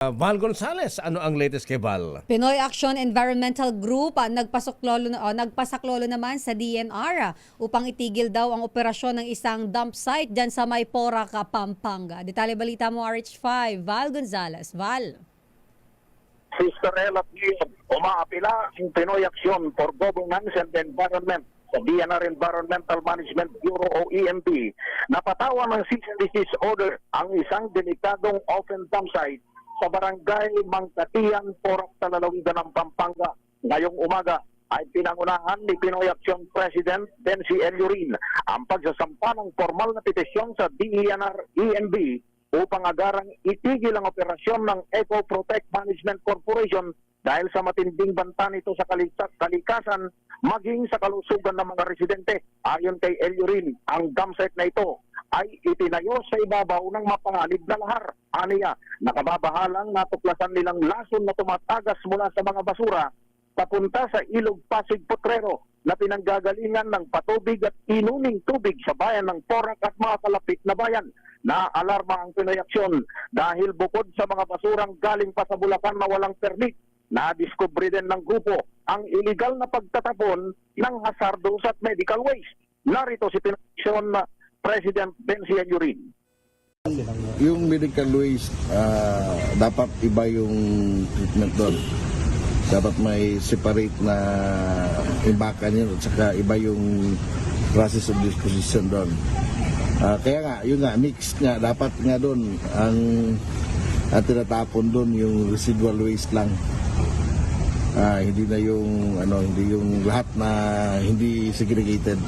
Val Gonzales, ano ang latest kay Val? Pinoy Action Environmental Group nagpasaklolo naman sa DNR upang itigil daw ang operasyon ng isang dump site dyan sa Maypora, Pampanga. Detalye balita mo, RH5, Val Gonzales. Val. Sister Ella Pilihan, umaapila ang Pinoy Action for Governance and Environment sa DNR Environmental Management Bureau o EMB. Napatawan ng cease and desist order ang isang delikadong open dump site sa barangay Mangkatian, Porac, Lalawigan ng Pampanga. Ngayong umaga ay pinangunahan ni Pinoy Action President Bensi Eleurin ang pagsasampa ng formal na petisyon sa DNR-EMB upang agarang itigil ang operasyon ng Eco Protect Management Corporation dahil sa matinding banta nito sa kalikasan maging sa kalusugan ng mga residente. Ayon kay Eleurin, ang dump site na ito ay itinayo sa ibabaw ng mapanganib na lahar. Aniya, nakababahalang natuklasan nilang lason na tumatagas mula sa mga basura papunta sa Ilog Pasig Potrero na pinanggagalingan ng patubig at inuming tubig sa bayan ng Porac at mga kalapit na bayan. Naalarma ang Pinoy Action dahil bukod sa mga basurang galing pa sa Bulacan na walang permit, nadiskubre din ng grupo ang illegal na pagtatapon ng hazardous at medical waste. Narito si Pinoy Action President Bensi Eleurin. Yung medical waste, dapat iba yung treatment doon. Dapat may separate na imbakan yun at saka iba yung process of disposition doon. Kaya nga, yun nga, mix nga, dapat nga doon ang tinatapon doon yung residual waste lang. Hindi na yung hindi yung lahat na hindi segregated.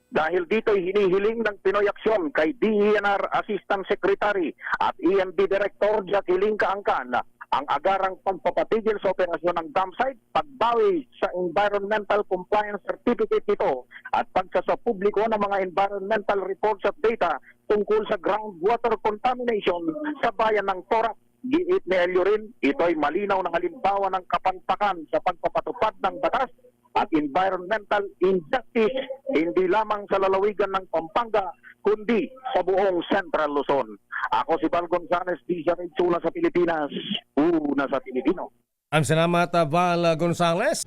Dahil dito'y hinihiling ng Pinoy Action kay DENR Assistant Secretary at EMB Director Jacqueline Kaangkan ang agarang pagpapatigil sa operasyon ng dump site, pagbawi sa environmental compliance certificate nito at pagsasapubliko ng mga environmental reports at data tungkol sa groundwater contamination sa bayan ng Porac. Giit ni Eleurin, ito ay malinaw na halimbawa ng kapangpakan sa pagpapatupad ng batas at environmental injustice hindi lamang sa lalawigan ng Pampanga kundi sa buong Central Luzon. Ako si Val Gonzales, DZRH, una sa Pilipinas, una sa Pilipino. Ang salamat, Val Gonzales.